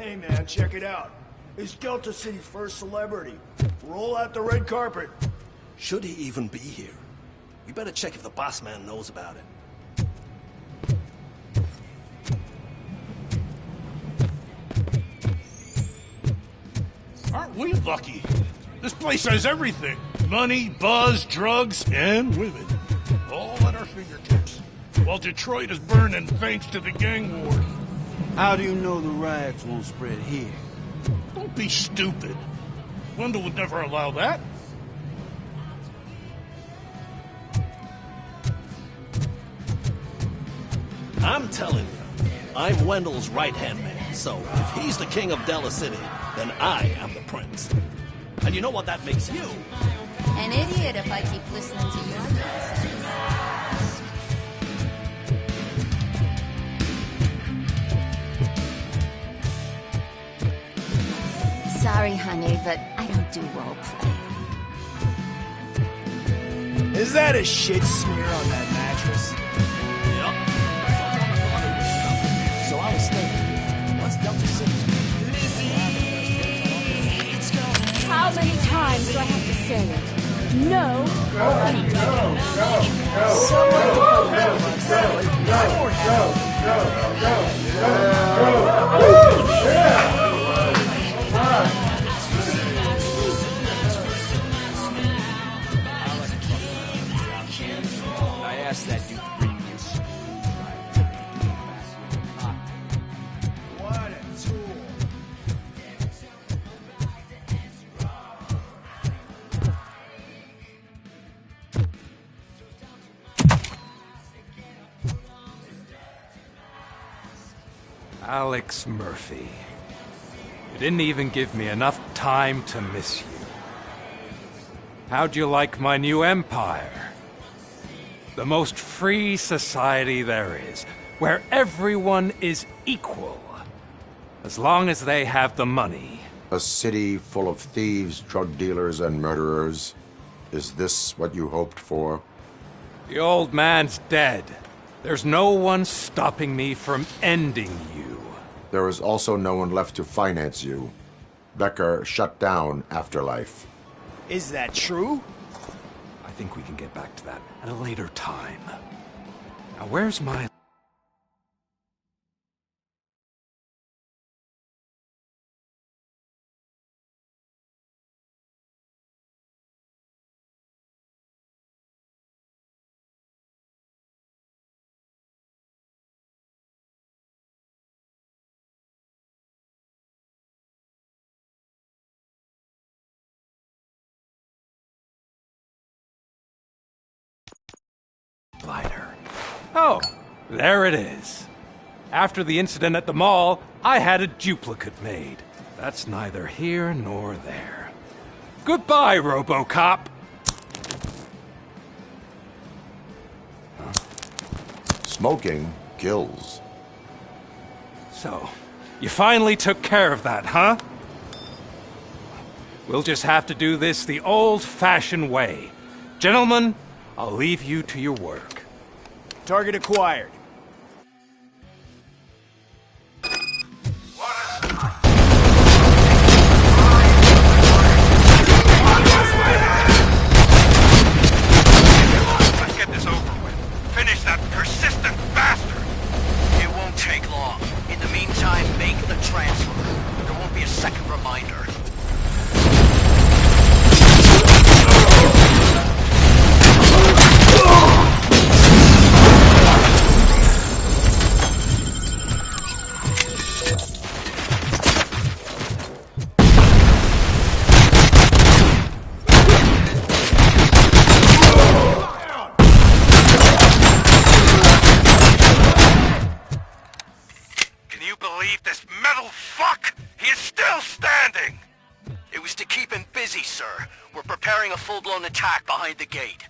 Hey man, check it out. It's Delta City's first celebrity. Roll out the red carpet. Should he even be here? We better check if the boss man knows about it. Aren't we lucky? This place has everything. Money, buzz, drugs, and women. All at our fingertips. While Detroit is burning thanks to the gang war. How do you know the riots won't spread here? Don't be stupid. Wendell would never allow that. I'm telling you, I'm Wendell's right-hand man, so if he's the king of Della City, then I am the prince. And you know what that makes you? An idiot if I keep listening to your nonsense. Sorry, honey, but I don't do role play. Is that a shit smear on that mattress? Yep. So I was thinking, what's Delta City? How many times do I have to say it? No. I asked that dude to bring you. What a tool. Alex Murphy. You didn't even give me enough time to miss you. How'd you like my new empire? The most free society there is, where everyone is equal, as long as they have the money. A city full of thieves, drug dealers, and murderers. Is this what you hoped for? The old man's dead. There's no one stopping me from ending you. There is also no one left to finance you. Becker shut down Afterlife. Is that true? I think we can get back to that at a later time. Now, where's my... lighter? Oh, there it is. After the incident at the mall, I had a duplicate made. That's neither here nor there. Goodbye, Robocop! Smoking kills. So, you finally took care of that, huh? We'll just have to do this the old-fashioned way. Gentlemen, I'll leave you to your work. Target acquired. Let's get this over with. Finish that persistent bastard! It won't take long. In the meantime, make the transfer. There won't be a second reminder. A full-blown attack behind the gate.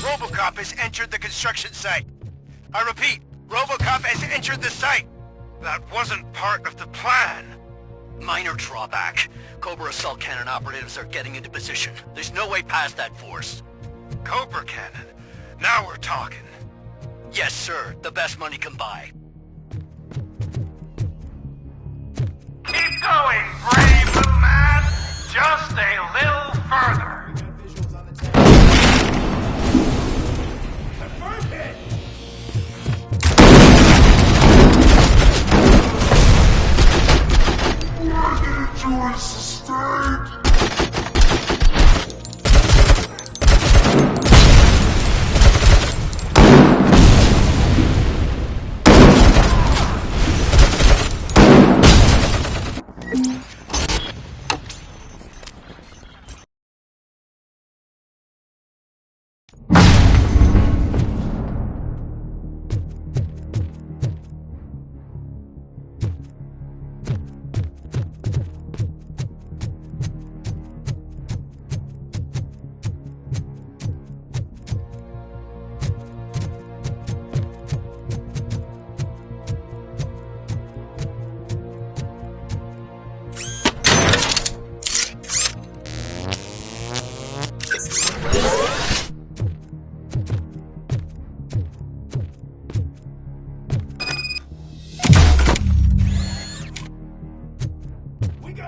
Robocop has entered the construction site. I repeat, Robocop has entered the site. That wasn't part of the plan. Minor drawback. Cobra assault cannon operatives are getting into position. There's no way past that force. Cobra cannon. Now we're talking. Yes, sir. The best money can buy. Keep going, brave little man. Just a little further. Confirm it!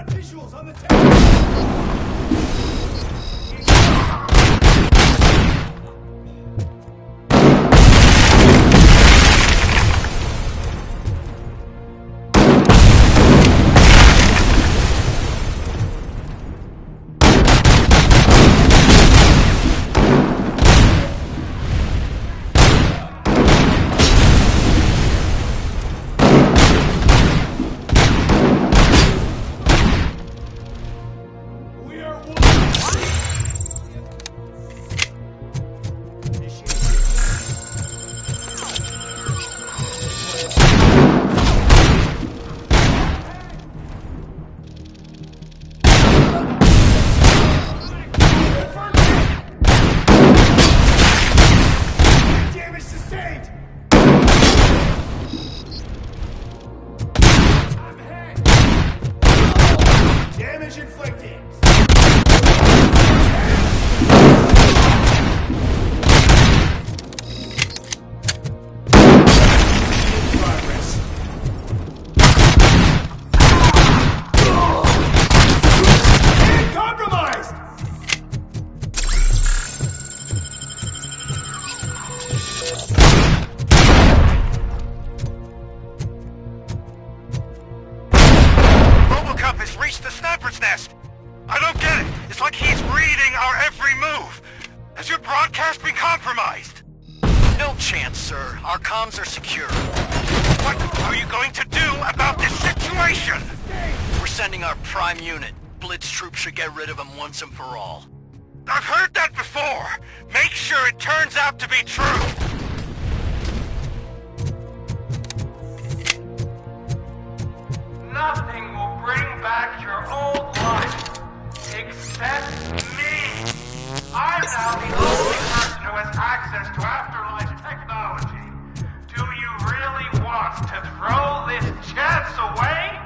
Visuals on the Robocop has reached the sniper's nest. I don't get it. It's like he's reading our every move. Has your broadcast been compromised? No chance, sir. Our comms are secure. What are you going to do about this situation? We're sending our prime unit. Blitz troops should get rid of him once and for all. I've heard that before. Make sure it turns out to be true. Nothing will bring back your old life, except me. I'm now the only person who has access to afterlife technology. Do you really want to throw this chance away?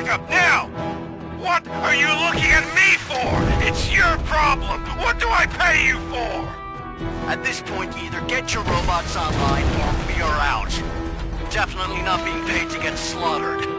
backup, now! What are you looking at me for? It's your problem! What do I pay you for? At this point, either get your robots online or we are out. Definitely not being paid to get slaughtered.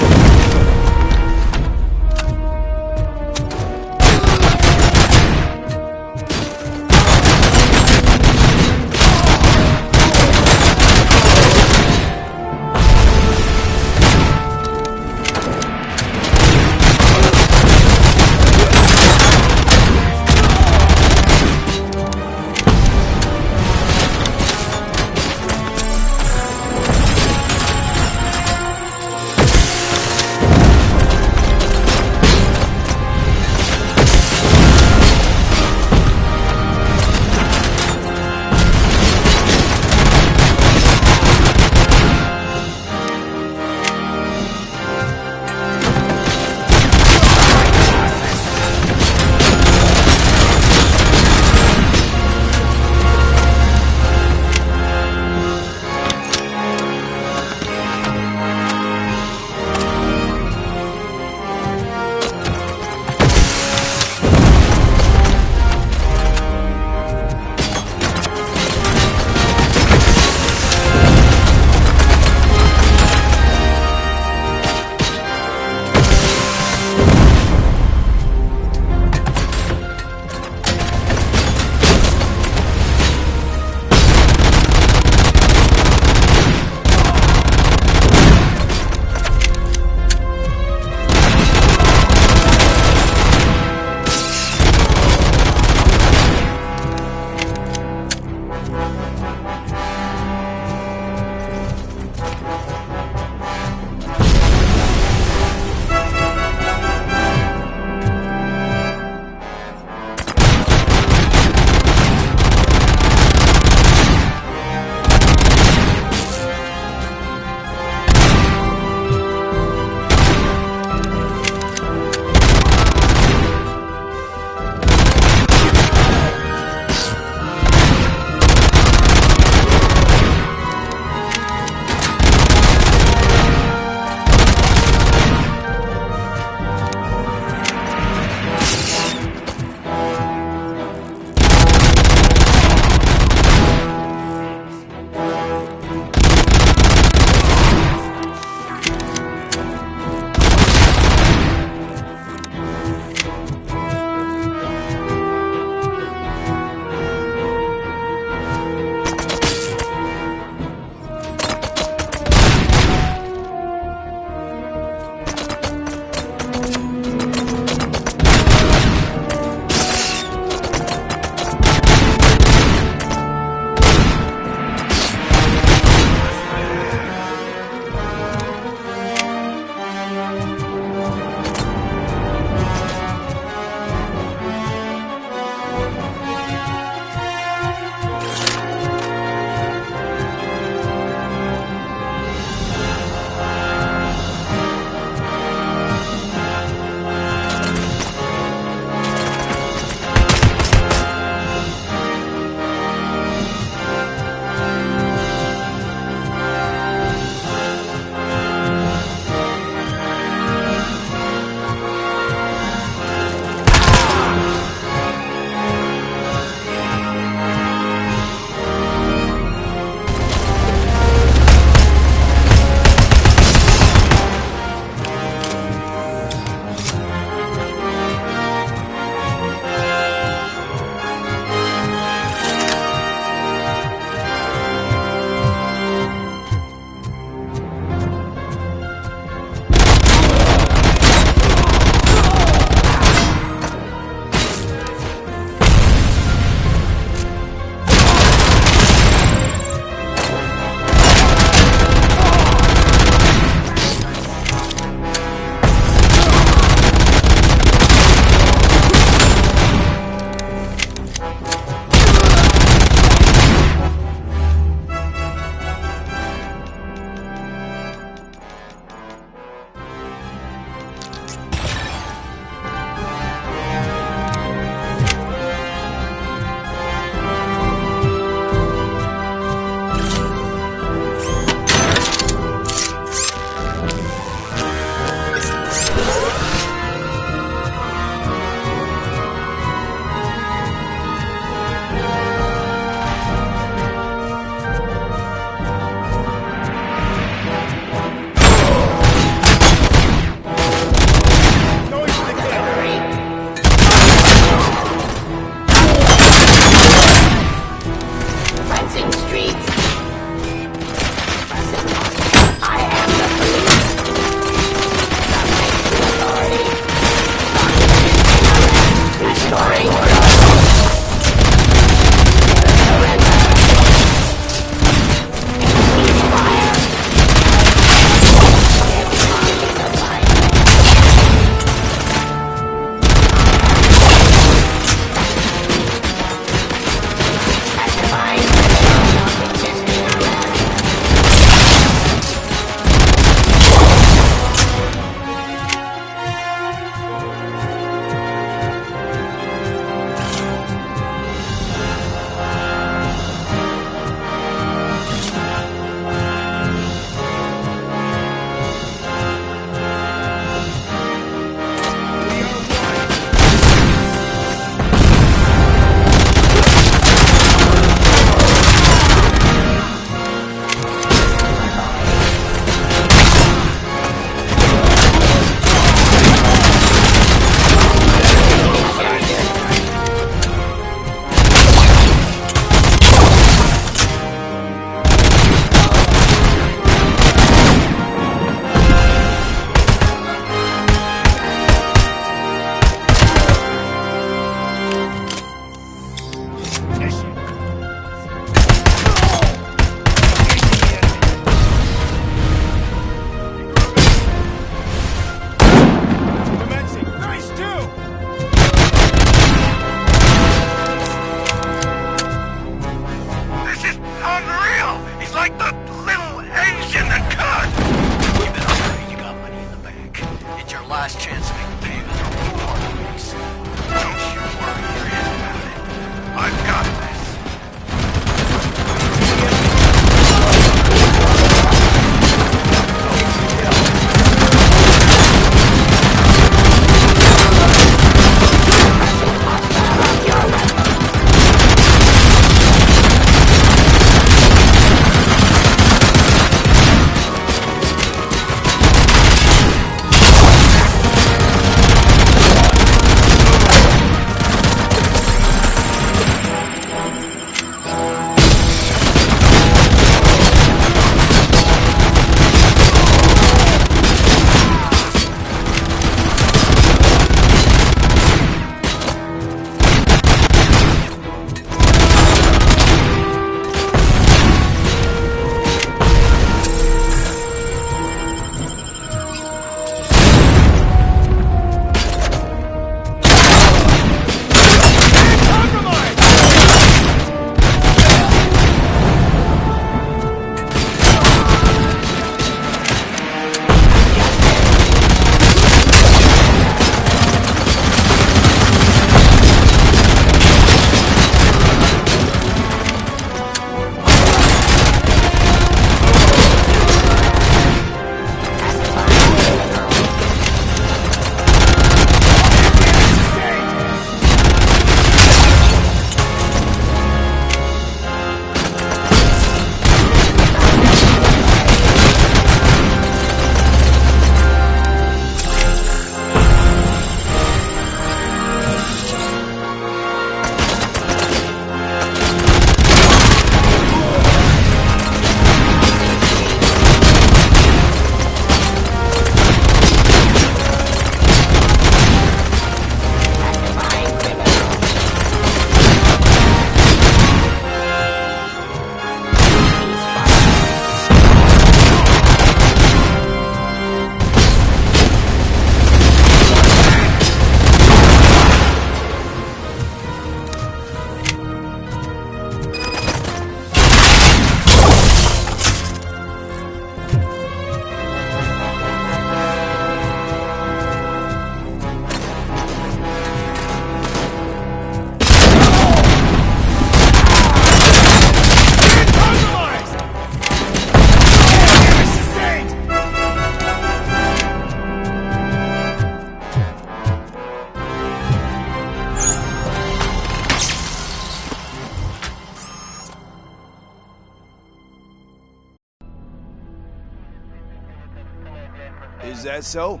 Is that so?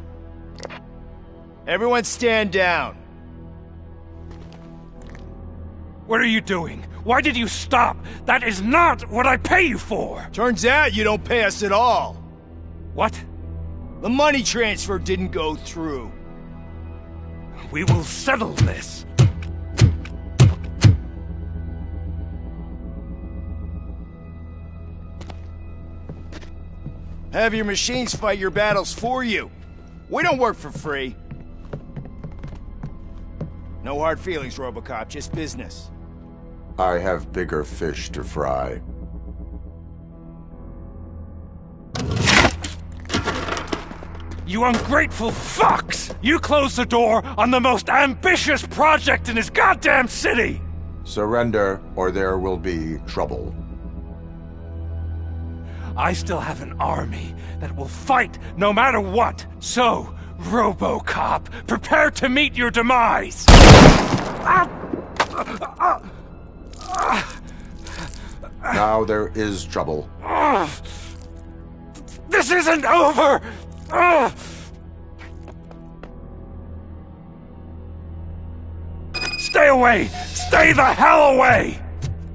Everyone stand down. What are you doing? Why did you stop? That is not what I pay you for! Turns out you don't pay us at all. What? The money transfer didn't go through. We will settle this. Have your machines fight your battles for you. We don't work for free. No hard feelings, Robocop, just business. I have bigger fish to fry. You ungrateful fucks! You closed the door on the most ambitious project in this goddamn city! Surrender, or there will be trouble. I still have an army that will fight no matter what. So, Robocop, prepare to meet your demise! Now there is trouble. This isn't over! Stay away! Stay the hell away!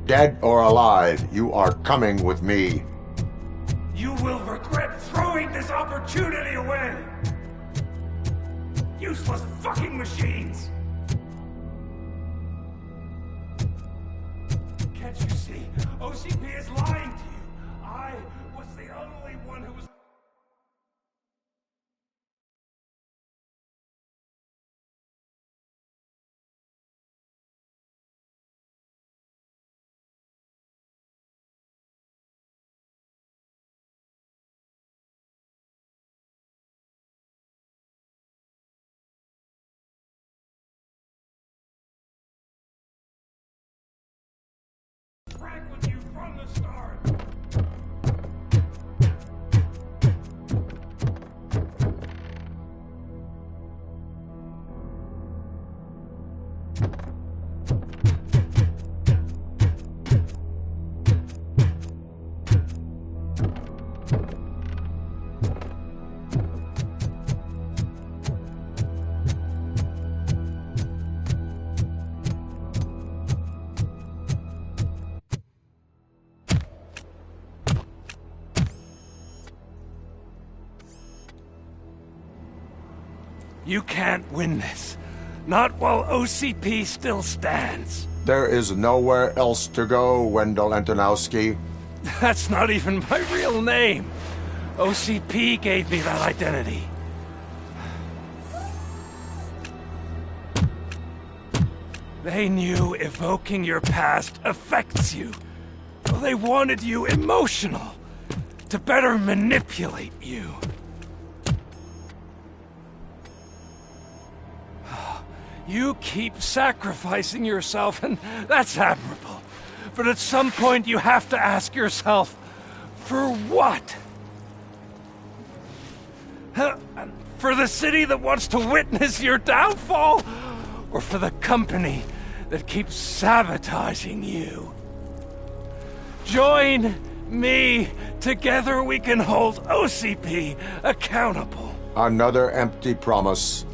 Dead or alive, you are coming with me. You will regret throwing this opportunity away! Useless fucking machines! Can't you see? OCP is lying to you! I was the only one who was... frank with you from the start! You can't win this. Not while OCP still stands. There is nowhere else to go, Wendell Antonowski. That's not even my real name. OCP gave me that identity. They knew evoking your past affects you. So they wanted you emotional, to better manipulate you. You keep sacrificing yourself, and that's admirable. But at some point you have to ask yourself, for what? For the city that wants to witness your downfall? Or for the company that keeps sabotaging you? Join me. Together we can hold OCP accountable. Another empty promise.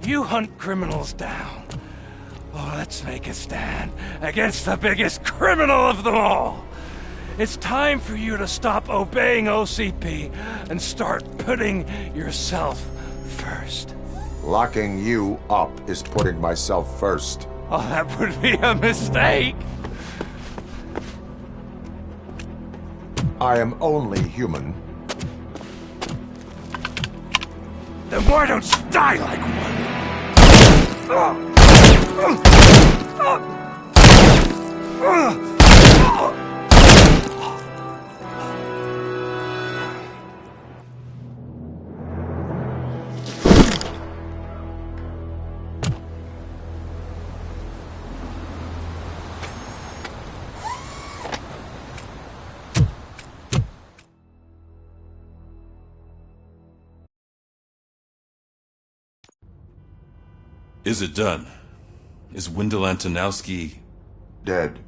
You hunt criminals down. Oh, let's make a stand against the biggest criminal of them all. It's time for you to stop obeying OCP and start putting yourself first. Locking you up is putting myself first. Oh, that would be a mistake. I am only human. Then why don't you die like one? Is it done? Is Wendell Antonowski... Dead.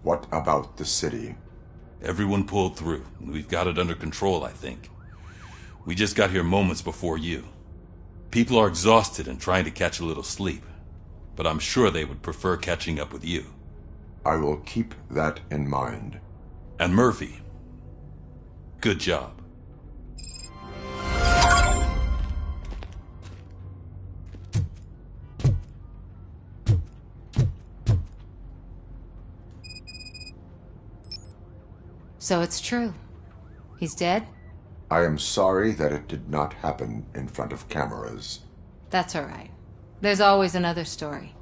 What about the city? Everyone pulled through. We've got it under control, I think. We just got here moments before you. People are exhausted and trying to catch a little sleep, but I'm sure they would prefer catching up with you. I will keep that in mind. And Murphy, good job. So it's true. He's dead? I am sorry that it did not happen in front of cameras. That's all right. There's always another story.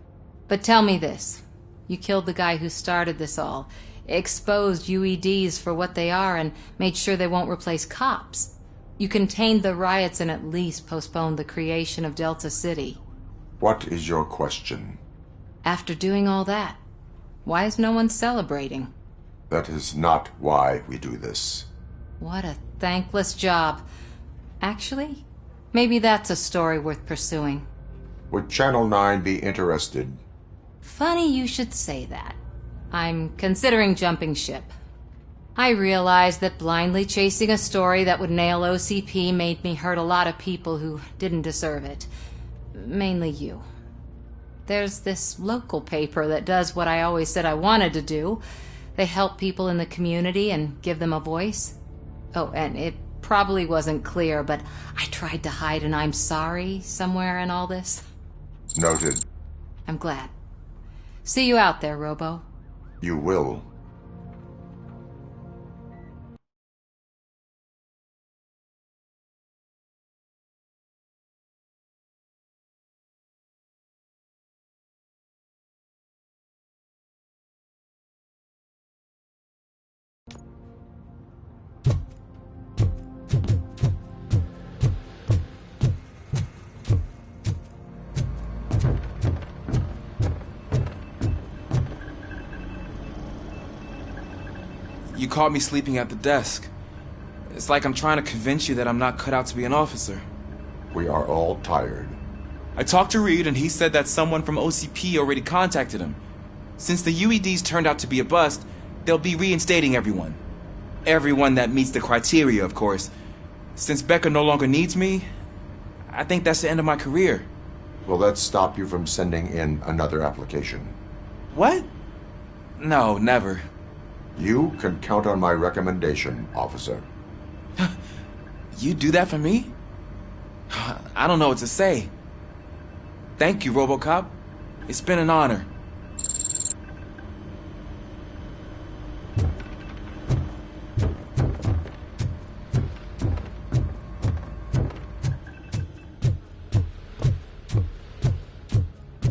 But tell me this. You killed the guy who started this all, exposed UEDs for what they are, and made sure they won't replace cops. You contained the riots and at least postponed the creation of Delta City. What is your question? After doing all that, why is no one celebrating? That is not why we do this. What a thankless job. Actually, maybe that's a story worth pursuing. Would Channel 9 be interested? Funny you should say that. I'm considering jumping ship. I realize that blindly chasing a story that would nail OCP made me hurt a lot of people who didn't deserve it. Mainly you. There's this local paper that does what I always said I wanted to do. They help people in the community and give them a voice. Oh, and it probably wasn't clear, but I tried to hide an I'm sorry somewhere in all this. Noted. I'm glad. See you out there, Robo. You will. You caught me sleeping at the desk. It's like I'm trying to convince you that I'm not cut out to be an officer. We are all tired. I talked to Reed and he said that someone from OCP already contacted him. Since the UEDs turned out to be a bust, they'll be reinstating everyone. Everyone that meets the criteria, of course. Since Becca no longer needs me, I think that's the end of my career. Will that stop you from sending in another application? What? No, never. You can count on my recommendation, officer. You do that for me? I don't know what to say. Thank you, Robocop. It's been an honor.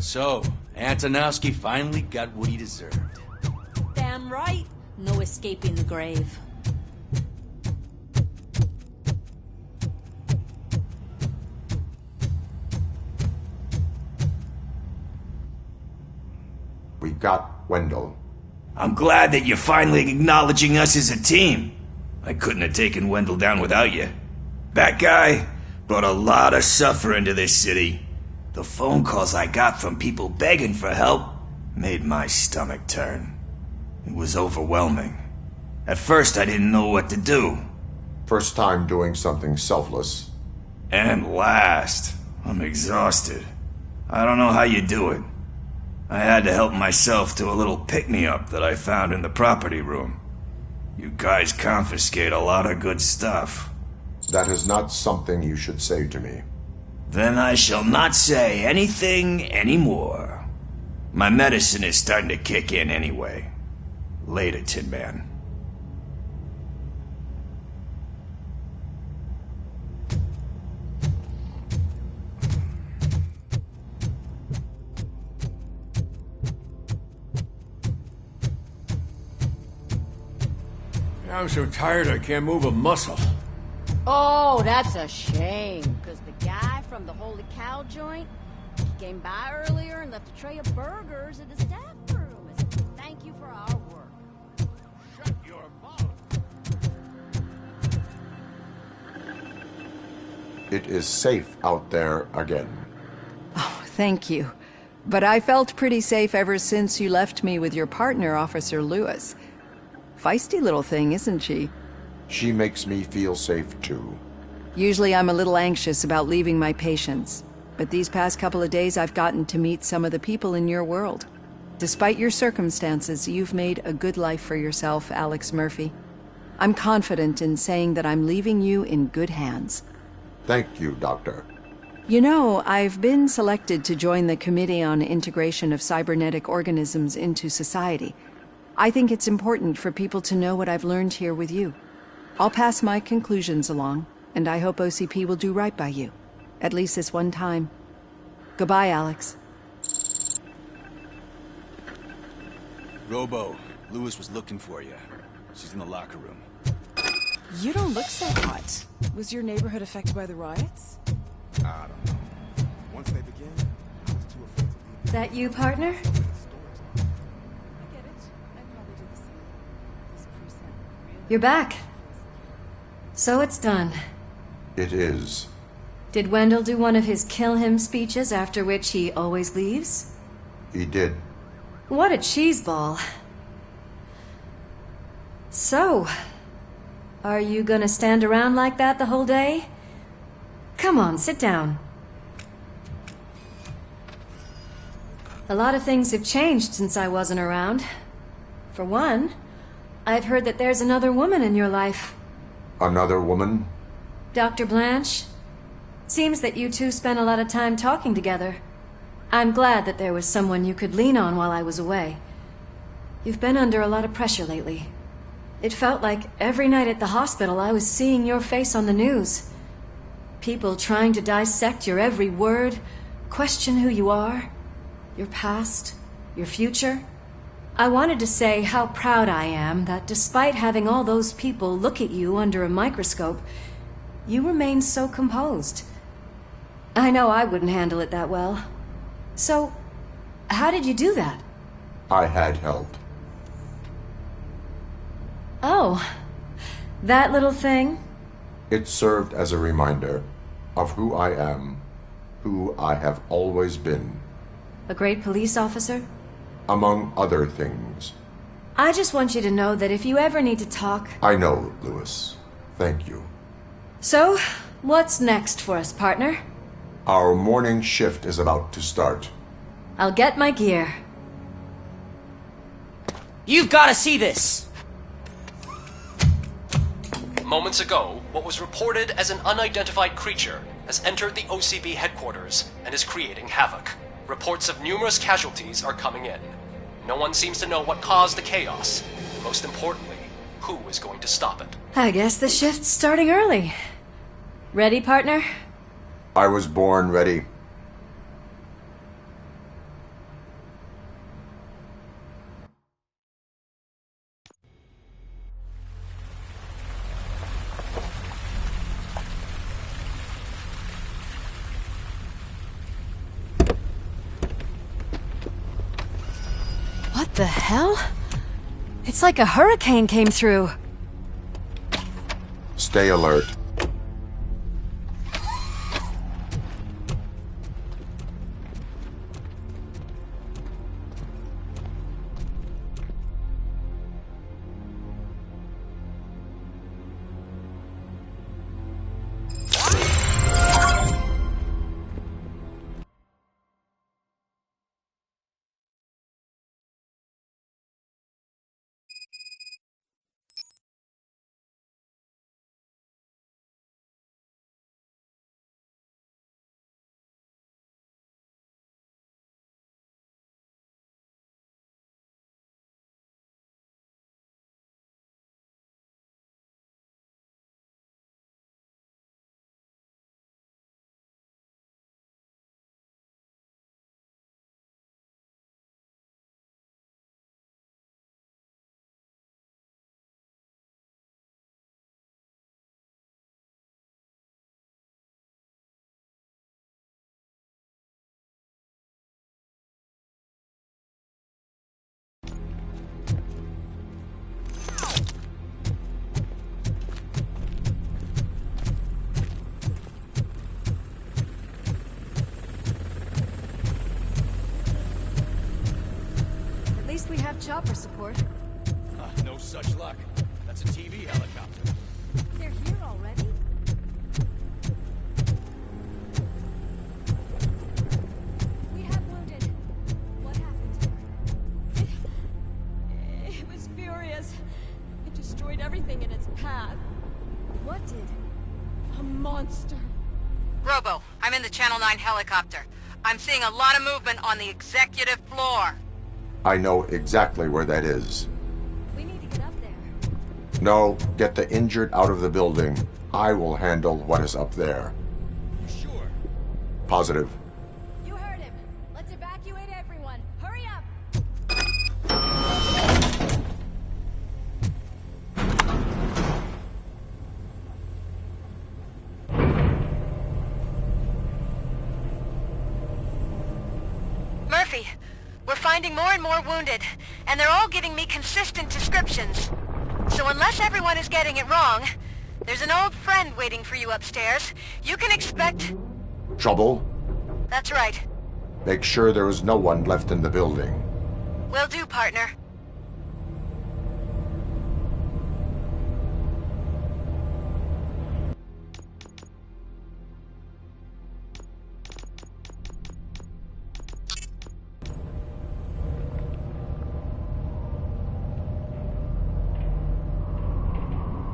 So, Antonowski finally got what he deserved. Damn right. No escaping the grave. We got Wendell. I'm glad that you're finally acknowledging us as a team. I couldn't have taken Wendell down without you. That guy brought a lot of suffering to this city. The phone calls I got from people begging for help made my stomach turn. It was overwhelming. At first, I didn't know what to do. First time doing something selfless. And last, I'm exhausted. I don't know how you do it. I had to help myself to a little pick-me-up that I found in the property room. You guys confiscate a lot of good stuff. That is not something you should say to me. Then I shall not say anything anymore. My medicine is starting to kick in anyway. Later, Tin Man. I'm so tired I can't move a muscle. Oh, that's a shame. Because the guy from the Holy Cow joint, he came by earlier and left a tray of burgers in the staff room as a thank you for our work. Shut your mouth. It is safe out there again. Oh, thank you. But I felt pretty safe ever since you left me with your partner, Officer Lewis. Feisty little thing, isn't she? She makes me feel safe, too. Usually I'm a little anxious about leaving my patients, but these past couple of days I've gotten to meet some of the people in your world. Despite your circumstances, you've made a good life for yourself, Alex Murphy. I'm confident in saying that I'm leaving you in good hands. Thank you, Doctor. You know, I've been selected to join the Committee on Integration of Cybernetic Organisms into Society. I think it's important for people to know what I've learned here with you. I'll pass my conclusions along, and I hope OCP will do right by you. At least this one time. Goodbye, Alex. Robo, Lewis was looking for you. She's in the locker room. You don't look so hot. Was your neighborhood affected by the riots? I don't know. Once they begin, I was too afraid to leave. That you, partner? I get it. I'd probably do the same. This precinct really... You're back. So it's done. It is. Did Wendell do one of his kill him speeches after which he always leaves? He did. What a cheeseball. So, are you gonna stand around like that the whole day? Come on, sit down. A lot of things have changed since I wasn't around. For one, I've heard that there's another woman in your life. Another woman? Dr. Blanche? Seems that you two spent a lot of time talking together. I'm glad that there was someone you could lean on while I was away. You've been under a lot of pressure lately. It felt like every night at the hospital I was seeing your face on the news. People trying to dissect your every word, question who you are, your past, your future. I wanted to say how proud I am that despite having all those people look at you under a microscope, you remain so composed. I know I wouldn't handle it that well. So, how did you do that? I had help. Oh, that little thing? It served as a reminder of who I am, who I have always been. A great police officer? Among other things. I just want you to know that if you ever need to talk... I know, Lewis. Thank you. So, what's next for us, partner? Our morning shift is about to start. I'll get my gear. You've got to see this! Moments ago, what was reported as an unidentified creature has entered the OCB headquarters and is creating havoc. Reports of numerous casualties are coming in. No one seems to know what caused the chaos. And most importantly, who is going to stop it. I guess the shift's starting early. Ready, partner? I was born ready. What the hell? It's like a hurricane came through. Stay alert. got chopper support. No such luck. That's a TV helicopter. They're here already? We have wounded. What happened here? It was furious. It destroyed everything in its path. What did? A monster. Robo, I'm in the Channel 9 helicopter. I'm seeing a lot of movement on the executive floor. I know exactly where that is. We need to get up there. No, get the injured out of the building. I will handle what is up there. Sure. Positive. You heard him. Let's evacuate everyone. Hurry up! Murphy, we're finding more and more wounded, and they're all giving me consistent descriptions. So unless everyone is getting it wrong, there's an old friend waiting for you upstairs. You can expect... Trouble? That's right. Make sure there is no one left in the building. Will do, partner.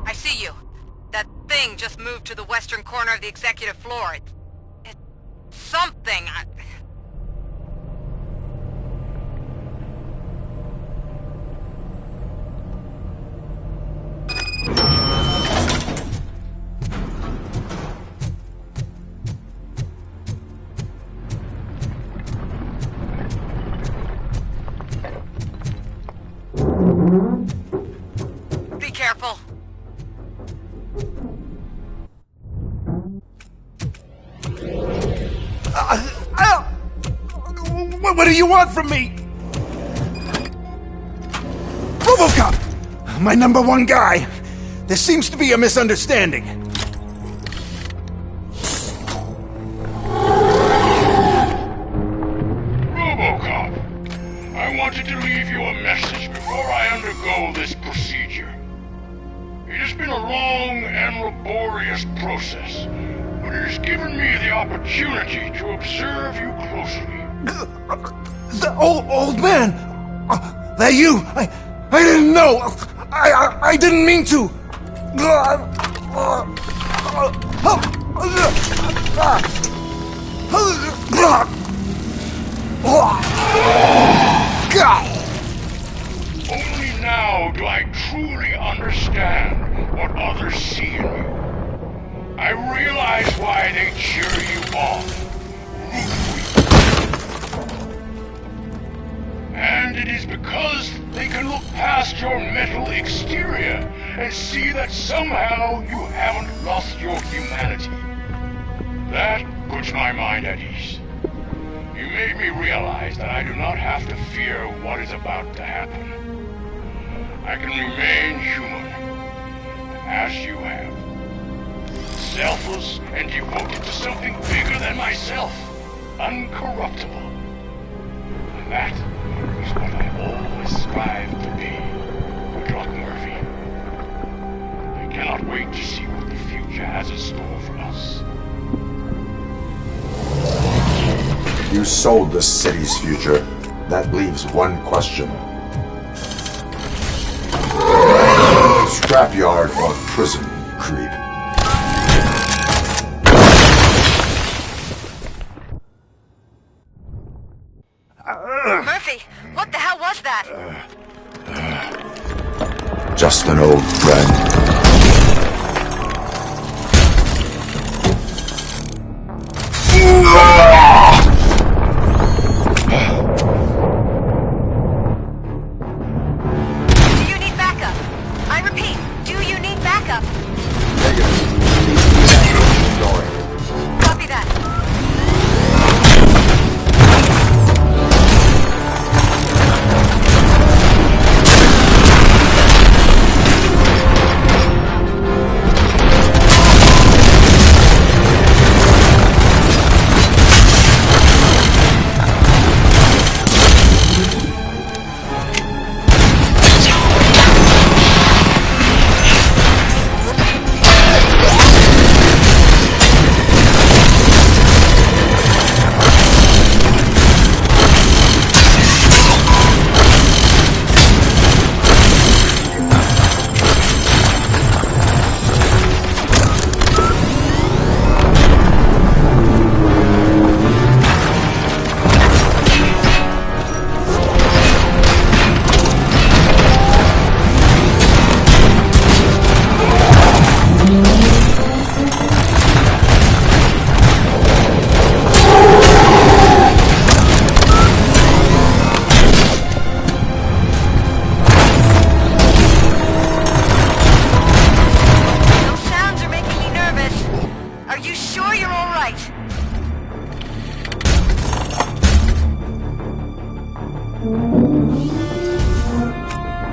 I see you. That thing just moved to the western corner of the executive floor. It's something. Be careful. What do you want from me? Robocop! My #1 guy. There seems to be a misunderstanding. Robocop, I wanted to leave you a message before I undergo this procedure. It has been a long and laborious process, but it has given me the opportunity to observe you closely. The old man! That you! I didn't know! I didn't mean to! Only now do I truly understand what others see in you. I realize why they cheer you on. And it is because they can look past your metal exterior and see that somehow you haven't lost your humanity. That puts my mind at ease. You made me realize that I do not have to fear what is about to happen. I can remain human, as you have. Selfless and devoted to something bigger than myself. Uncorruptible. And that is what I always strive to be. Good luck, Murphy. I cannot wait to see what the future has in store for us. You sold the city's future. That leaves one question. Scrapyard or prison, creep? Murphy, what the hell was that? Just an old friend. Do you need backup? I repeat, do you need backup? Copy that.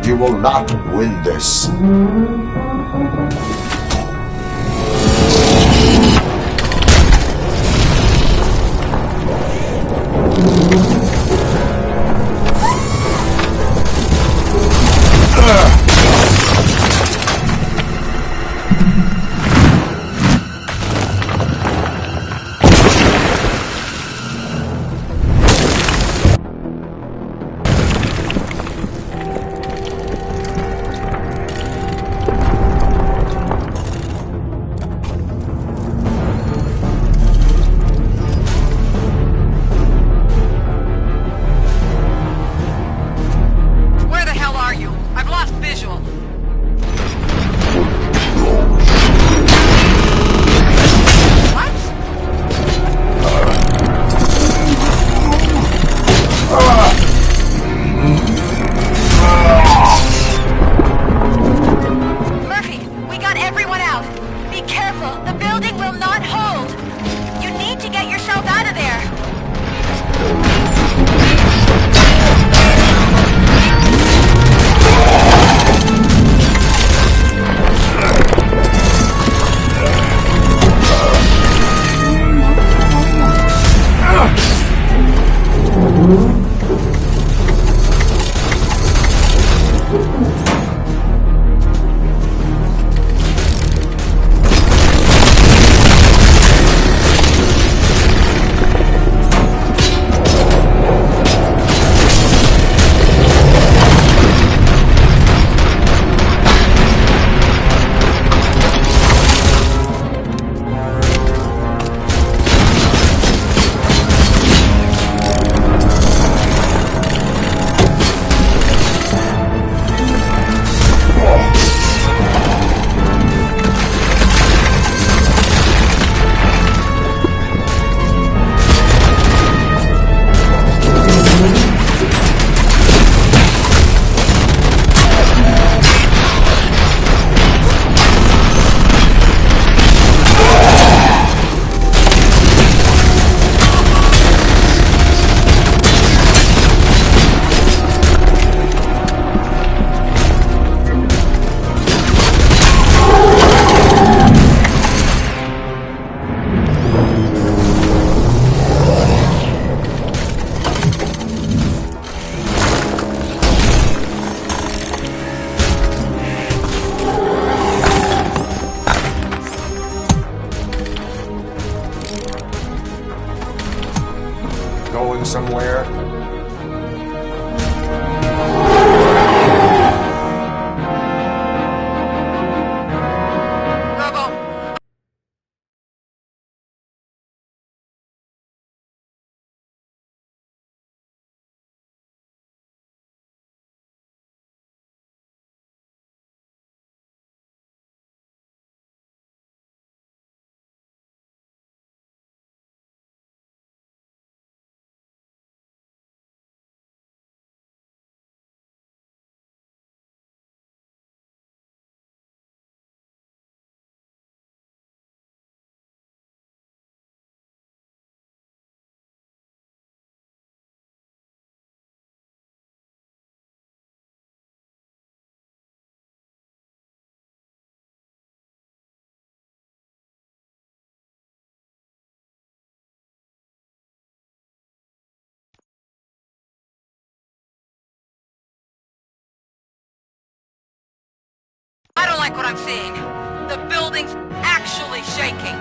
you will not win this. Going somewhere? I don't like what I'm seeing. The building's actually shaking.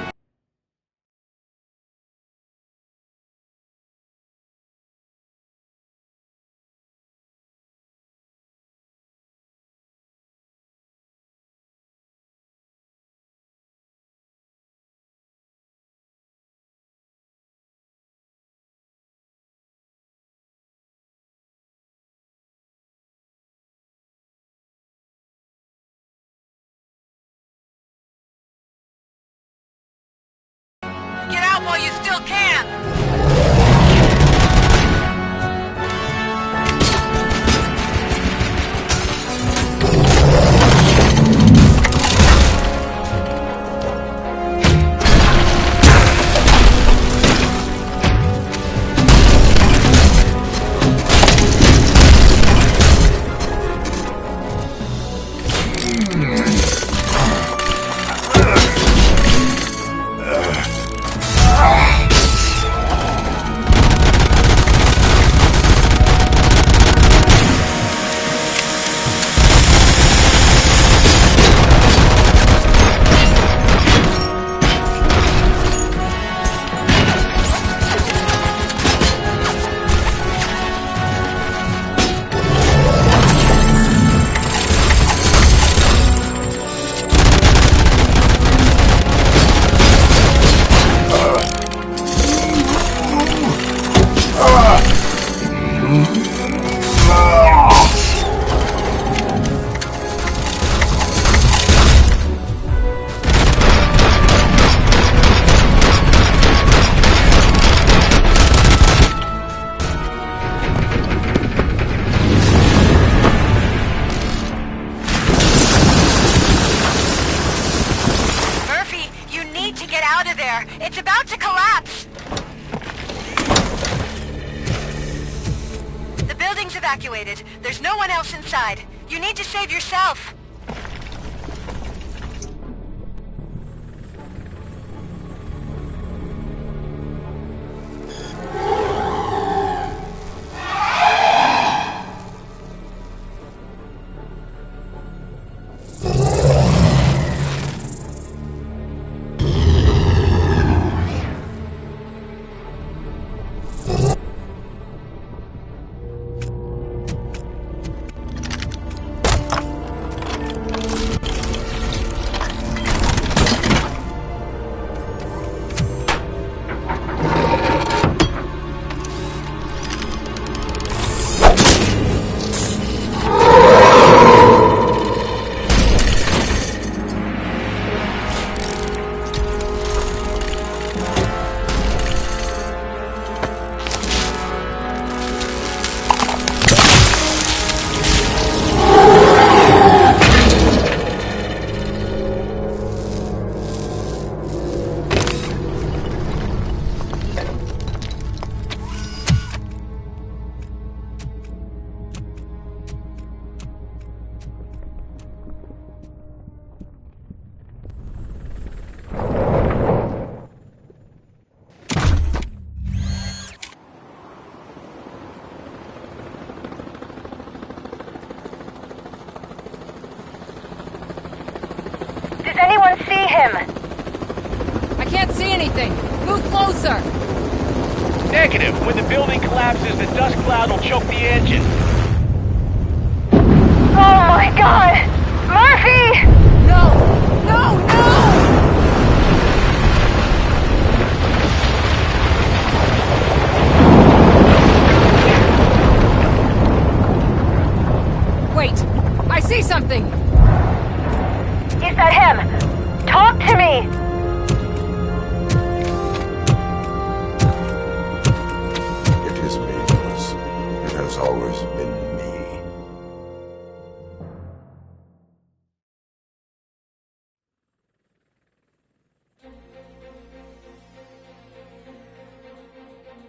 Get out while you still can! there! It's about to collapse! The building's evacuated. There's no one else inside. You need to save yourself. Anyone see him? I can't see anything. Move closer. Negative. When the building collapses, the dust cloud will choke the engine. Oh my god! Murphy! No! No! No! Wait! I see something! Is that him? Talk to me! It is me, Lewis. It has always been me.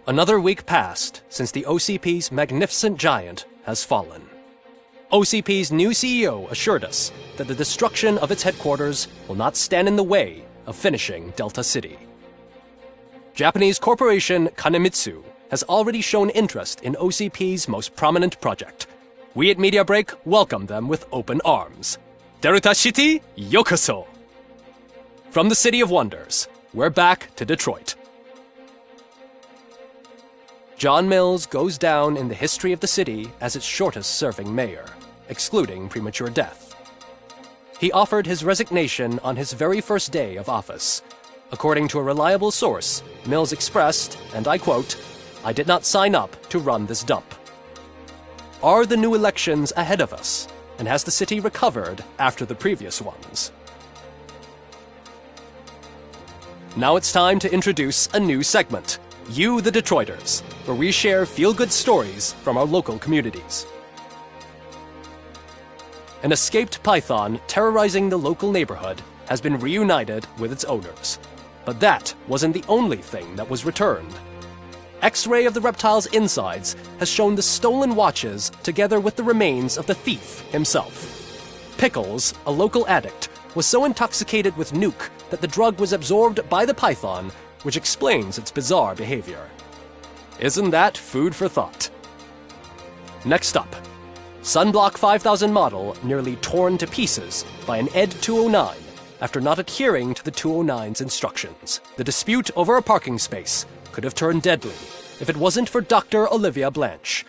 Another week passed since the OCP's magnificent giant has fallen. OCP's new CEO assured us that the destruction of its headquarters will not stand in the way of finishing Delta City. Japanese corporation Kanemitsu has already shown interest in OCP's most prominent project. We at Media Break welcome them with open arms. Delta City, yokoso! From the City of Wonders, we're back to Detroit. John Mills goes down in the history of the city as its shortest-serving mayor, excluding premature death. He offered his resignation on his very first day of office. According to a reliable source, Mills expressed, and I quote, "I did not sign up to run this dump." Are the new elections ahead of us, and has the city recovered after the previous ones? Now it's time to introduce a new segment, You the Detroiters, where we share feel-good stories from our local communities. An escaped python terrorizing the local neighborhood has been reunited with its owners. But that wasn't the only thing that was returned. X-ray of the reptile's insides has shown the stolen watches together with the remains of the thief himself. Pickles, a local addict, was so intoxicated with nuke that the drug was absorbed by the python, which explains its bizarre behavior. Isn't that food for thought? Next up, Sunblock 5000 model nearly torn to pieces by an ED 209 after not adhering to the 209's instructions. The dispute over a parking space could have turned deadly if it wasn't for Dr. Olivia Blanche,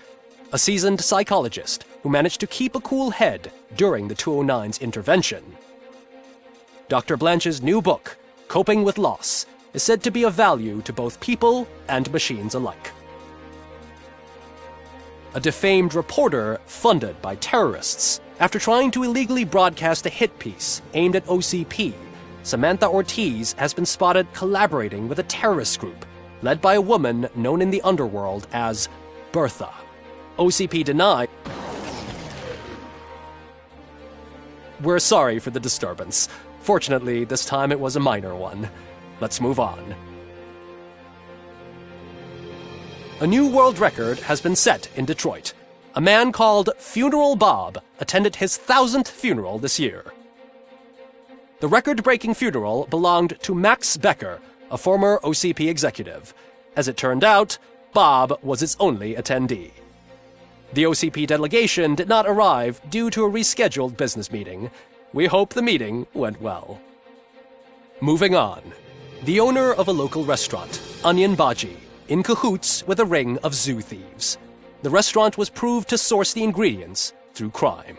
a seasoned psychologist who managed to keep a cool head during the 209's intervention. Dr. Blanche's new book, Coping with Loss, is said to be of value to both people and machines alike. A defamed reporter funded by terrorists. After trying to illegally broadcast a hit piece aimed at OCP, Samantha Ortiz has been spotted collaborating with a terrorist group led by a woman known in the underworld as Bertha. OCP denied. We're sorry for the disturbance. Fortunately, this time it was a minor one. Let's move on. A new world record has been set in Detroit. A man called Funeral Bob attended his 1000th funeral this year. The record-breaking funeral belonged to Max Becker, a former OCP executive. As it turned out, Bob was its only attendee. The OCP delegation did not arrive due to a rescheduled business meeting. We hope the meeting went well. Moving on. The owner of a local restaurant, Onion Baji, in cahoots with a ring of zoo thieves. The restaurant was proved to source the ingredients through crime.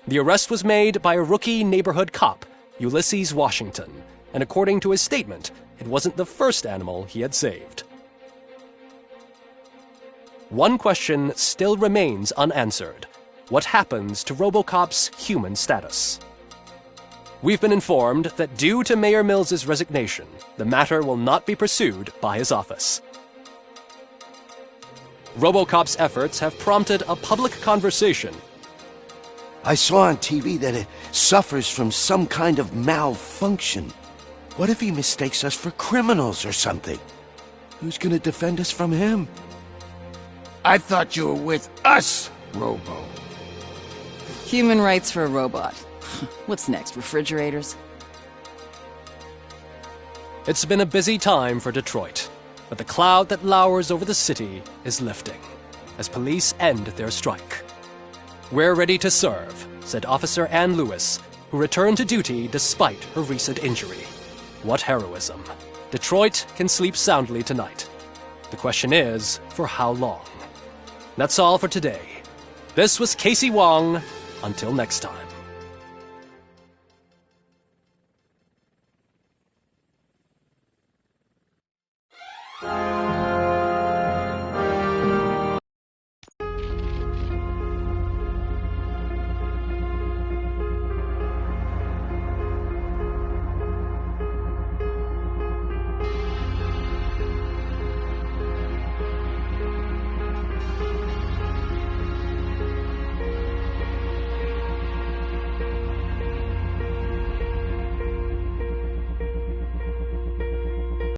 The arrest was made by a rookie neighborhood cop, Ulysses Washington, and according to his statement, it wasn't the first animal he had saved. One question still remains unanswered. What happens to Robocop's human status? We've been informed that due to Mayor Mills's resignation, the matter will not be pursued by his office. Robocop's efforts have prompted a public conversation. I saw on TV that it suffers from some kind of malfunction. What if he mistakes us for criminals or something? Who's gonna defend us from him? I thought you were with us, Robo. Human rights for a robot. What's next, refrigerators? It's been a busy time for Detroit, but the cloud that lowers over the city is lifting as police end their strike. We're ready to serve, said Officer Ann Lewis, who returned to duty despite her recent injury. What heroism. Detroit can sleep soundly tonight. The question is, for how long? That's all for today. This was Casey Wong. Until next time.